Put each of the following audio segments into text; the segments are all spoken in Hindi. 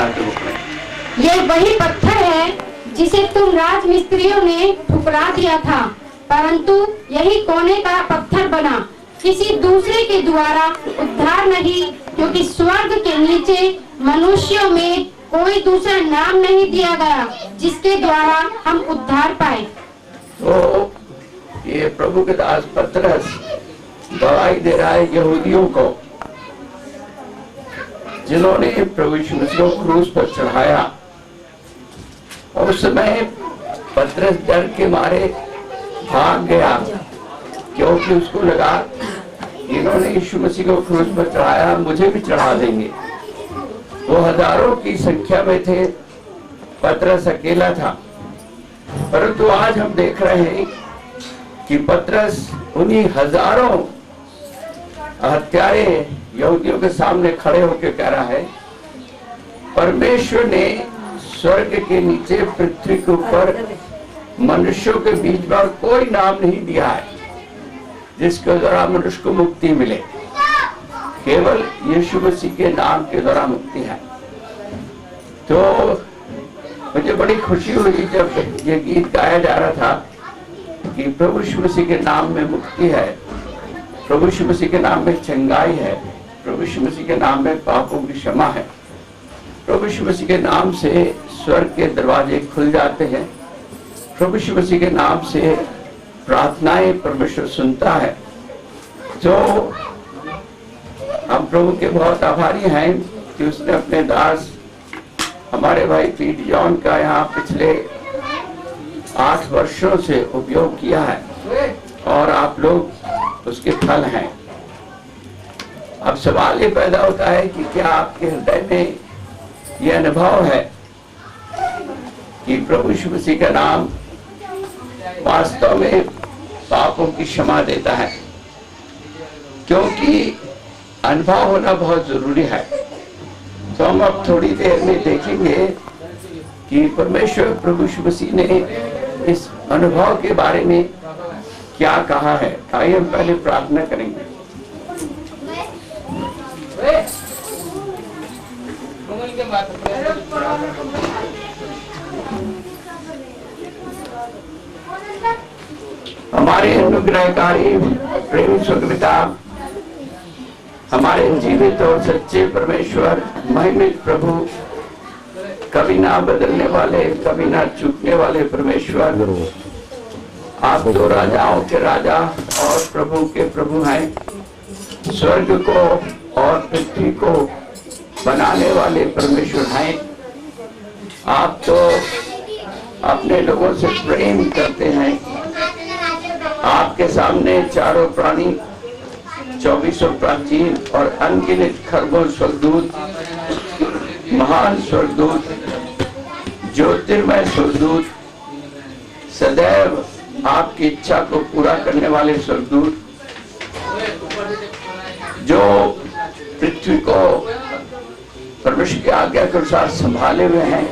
14 बुक में। ये वही पत्थर है जिसे तुम राजमिस्त्रियों ने ठुकरा दिया था, परंतु यही कोने का पत्थर बना, किसी दूसरे के द्वारा उद्धार नहीं, क्योंकि स्वर्ग के नीचे मनुष्यों में कोई दूसरा नाम नहीं दिया गया जिसके द्वारा हम उद्धार पाए। तो ये प्रभु के दास पतरस गवाही दे रहा है यहूदियों को, जिन्होंने प्रभु यीशु मसीह को क्रूस पर चढ़ाया। और उस समय पतरस डर के मारे भाग गया, क्योंकि उसको लगा इन्होंने यीशु मसीह को क्रूस पर चढ़ाया, मुझे भी चढ़ा देंगे। वो हजारों की संख्या में थे, पतरस अकेला था। परंतु आज हम देख रहे हैं कि पतरस उन्हीं हजारों हत्यारे यहूदियों के सामने खड़े होकर कह रहा है, परमेश्वर ने स्वर्ग के नीचे पृथ्वी के ऊपर मनुष्यों के बीच में कोई नाम नहीं दिया है जिसके द्वारा मनुष्य को मुक्ति मिले। केवल यीशु मसीह के नाम के द्वारा मुक्ति है। तो मुझे बड़ी खुशी हुई जब ये गीत गाया जा रहा था कि प्रभु यीशु मसीह के नाम में मुक्ति है, प्रभु यीशु मसीह के नाम में चंगाई है, प्रभु यीशु मसीह के नाम में पापों की क्षमा है, प्रभु यीशु मसीह के नाम से स्वर्ग के दरवाजे खुल जाते हैं, प्रभु यीशु मसीह के नाम से प्रार्थनाएं परमेश्वर सुनता है। जो हम प्रभु के बहुत आभारी हैं कि उसने अपने दास हमारे भाई पीट जॉन का यहाँ पिछले 8 वर्षों से उपयोग किया है और आप लोग उसके फल हैं। अब सवाल ये पैदा होता है कि क्या आपके हृदय में यह अनुभव है कि प्रभु यीशु मसीह का नाम वास्तव में पापों की क्षमा देता है? क्योंकि अनुभव होना बहुत जरूरी है। तो हम अब थोड़ी देर में देखेंगे कि परमेश्वर प्रभु यीशु मसीह ने इस अनुभव के बारे में क्या कहा है। आइए हम पहले प्रार्थना करेंगे। हमारे अनुग्रहकारी प्रेमी स्वर्गपिता, हमारे जीवित और सच्चे परमेश्वर, महिमित प्रभु, कभी ना बदलने वाले, कभी ना चूकने वाले परमेश्वर, आप तो राजाओं के राजा और प्रभु के प्रभु हैं। स्वर्ग को और पृथ्वी को बनाने वाले परमेश्वर हैं। आप तो अपने लोगों से प्रेम करते हैं। आपके सामने चारों प्राणी, 24 प्राचीन और अनगिनत खरबों स्वर्गदूत, महान स्वर्गदूत, ज्योतिर्मय स्वर्गदूत, सदैव आपकी इच्छा को पूरा करने वाले स्वर्गदूत, जो पृथ्वी को परमेश्वर की आज्ञा के अनुसार संभाले हुए हैं।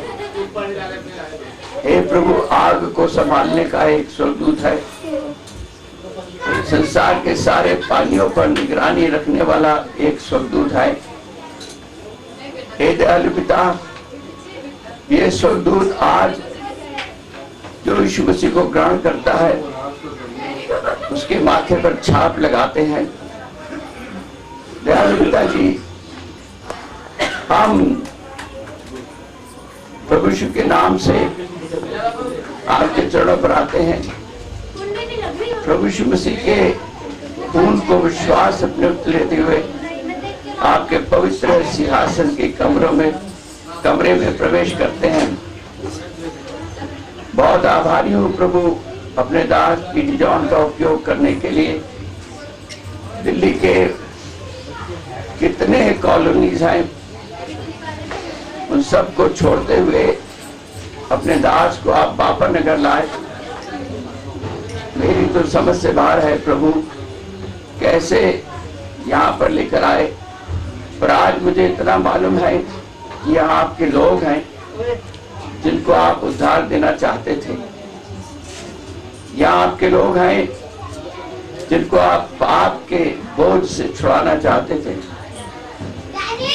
हे प्रभु, आग को संभालने का एक स्वर्गदूत है। संसार के सारे पानियों पर निगरानी रखने वाला एक स्वर्गदूत है। हे दयालु पिता, ये स्वर्गदूत आज जो यीशु मसीह को ग्रहण करता है उसके माथे पर छाप लगाते हैं। दयालु पिता जी, हम प्रभु यीशु के नाम से आपके चरणों पर आते हैं। प्रभु यीशु मसीह के खून को विश्वास अपने ऊपर लेते हुए आपके पवित्र सिंहासन के कमरे में प्रवेश करते हैं। बहुत आभारी हूँ प्रभु, अपने दास पीटी जॉन का उपयोग करने के लिए। दिल्ली के कितने कॉलोनीज हैं, उन सबको छोड़ते हुए अपने दास को आप बापा नगर लाए। मेरी तो समझ से बाहर है प्रभु, कैसे यहाँ पर लेकर आए। पर आज मुझे इतना मालूम है कि यहाँ आपके लोग हैं जिनको आप उद्धार देना चाहते थे। यहाँ आपके लोग हैं जिनको आप पाप के बोझ से छुड़ाना चाहते थे।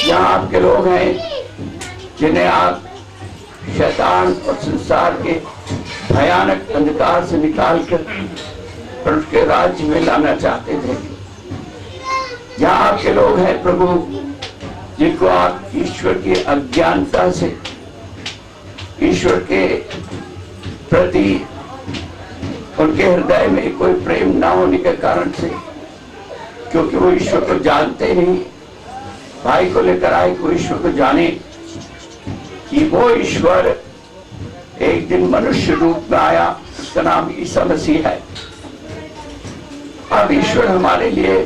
यहाँ आपके लोग हैं जिन्हें आप शैतान और संसार के भयानक अंधकार से निकालकर और उसके राज्य में लाना चाहते थे। यहाँ आपके लोग हैं प्रभु, जिनको आप ईश्वर की अज्ञानता से, ईश्वर के प्रति उनके हृदय में कोई प्रेम ना होने के कारण से, क्योंकि वो ईश्वर को जानते नहीं, भाई को लेकर आए को ईश्वर को जाने कि वो ईश्वर एक दिन मनुष्य रूप में आया, उसका नाम ईसा मसीह है। अब ईश्वर हमारे लिए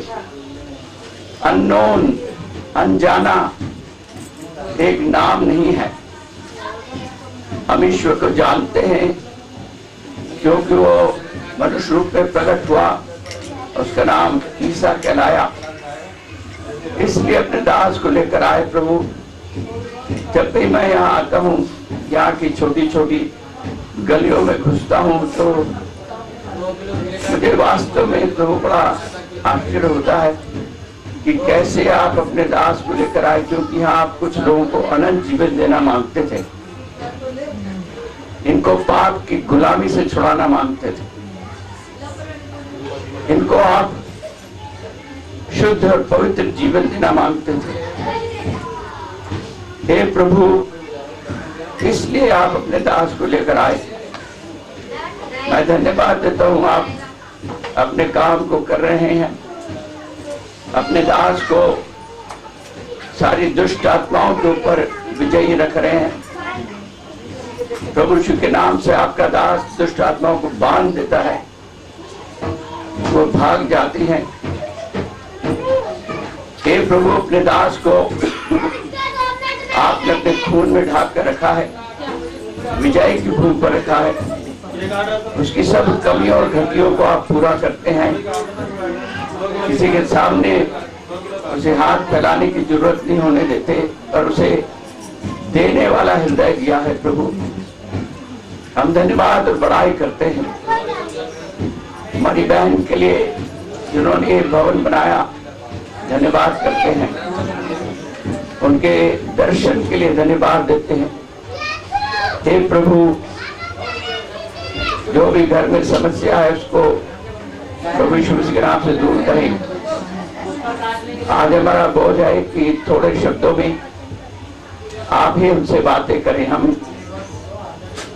अननोन, अनजाना एक नाम नहीं है। हम ईश्वर को जानते हैं क्योंकि वो मनुष्य रूप में प्रकट हुआ, उसका नाम ईसा कहलाया। इसलिए अपने दास को लेकर आए प्रभु। जब भी मैं यहाँ आता हूँ, यहाँ की छोटी छोटी गलियों में घुसता हूँ, तो मुझे वास्तव में प्रभु बड़ा आश्चर्य होता है कि कैसे आप अपने दास को लेकर आए, क्योंकि यहाँ आप कुछ लोगों को अनंत जीवन देना मांगते थे, इनको पाप की गुलामी से छुड़ाना मांगते थे, इनको आप शुद्ध और पवित्र जीवन देना मांगते थे। हे प्रभु, इसलिए आप अपने दास को लेकर आए। मैं धन्यवाद देता हूँ, आप अपने काम को कर रहे हैं, अपने दास को सारी दुष्ट आत्माओं के ऊपर विजयी रख रहे हैं। प्रभु यीशु के नाम से आपका दास दुष्ट आत्माओं को बांध देता है, वो भाग जाती हैं। हे प्रभु, अपने दास को आपने अपने खून में ढाक कर रखा है, विजय की भूमि पर रखा है। उसकी सब कमियों और घटियों को आप पूरा करते हैं। किसी के सामने उसे हाथ फैलाने की जरूरत नहीं होने देते, और उसे देने वाला हृदय दिया है प्रभु। हम धन्यवाद और बड़ाई करते हैं हमारी बहन के लिए जिन्होंने ये भवन बनाया, धन्यवाद करते हैं। उनके दर्शन के लिए धन्यवाद देते हैं। हे प्रभु, जो भी घर में समस्या है उसको प्रभु यीशु मसीह के नाम से दूर करें। आज हमारा बोझ है कि थोड़े शब्दों में आप ही हमसे बातें करें। हम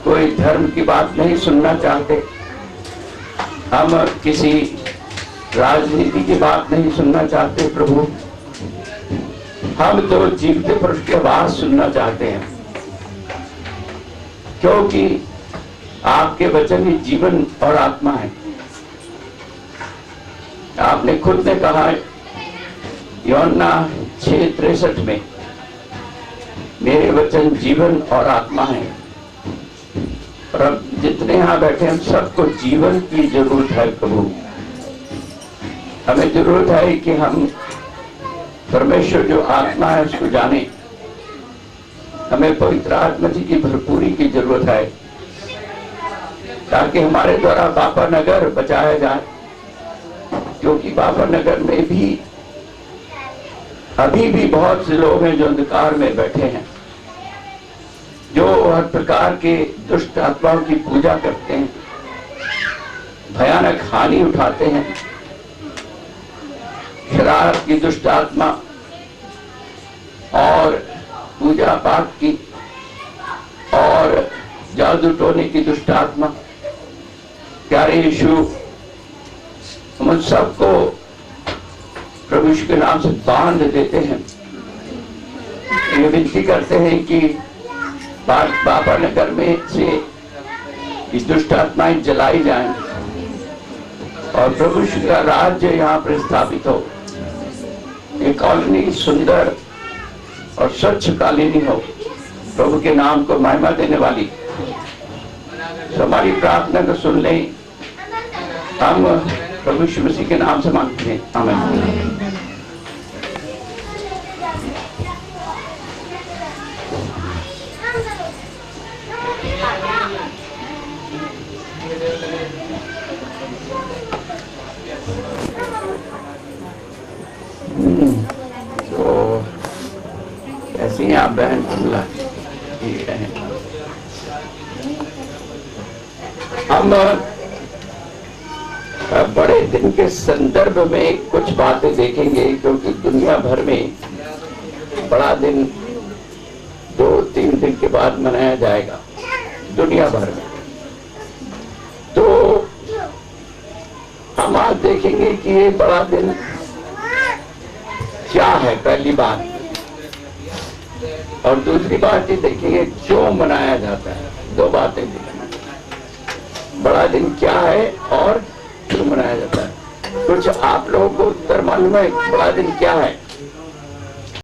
कोई धर्म की बात नहीं सुनना चाहते, हम किसी राजनीति की बात नहीं सुनना चाहते प्रभु। हम तो जीवते पुरुष की आवाज सुनना चाहते हैं, क्योंकि आपके वचन ही जीवन और आत्मा है। आपने खुद ने कहा यूहन्ना 6:63 में, मेरे वचन जीवन और आत्मा है। और अब जितने यहाँ बैठे हम सबको जीवन की जरूरत है प्रभु। हमें जरूरत है कि हम परमेश्वर जो आत्मा है उसको जाने। हमें पवित्र आत्मा जी की भरपूरी की जरूरत है, ताकि हमारे द्वारा बापा नगर बचाया जाए। क्योंकि बापा नगर में भी अभी भी बहुत से लोग हैं जो अंधकार में बैठे हैं, जो हर प्रकार के दुष्ट आत्माओं की पूजा करते हैं, भयानक हानि उठाते हैं। शरारत की दुष्ट आत्मा और पूजा पाठ की और जादू टोने की दुष्ट आत्मा, प्यारे यीशु, हम उन सबको प्रभु यीशु के नाम से बांध देते हैं। ये विनती करते हैं कि बापा नगर में से इस दुष्ट आत्माएं जलाई जाएं और प्रभु यीशु का राज्य यहाँ पर स्थापित हो। ये कॉलोनी सुंदर और स्वच्छ कॉलोनी हो, प्रभु के नाम को महिमा देने वाली। तो हमारी प्रार्थना को सुन ले, हम प्रभु यीशु मसीह के नाम से मांगते हैं, आमीन। तो ऐसी हैं आप बहन कमला? जी रहे हैं। हम बड़े दिन के संदर्भ में कुछ बातें देखेंगे, क्योंकि दुनिया भर में बड़ा दिन 2-3 दिन के बाद मनाया जाएगा दुनिया भर में। तो हम आज देखेंगे कि ये बड़ा दिन क्या है, पहली बात, और दूसरी बात ये देखेंगे क्यों मनाया जाता है। 2 बातें देखेंगे, बड़ा दिन क्या है और क्यों मनाया जाता है। कुछ आप लोगों को उत्तर मालूम है बड़ा दिन क्या है?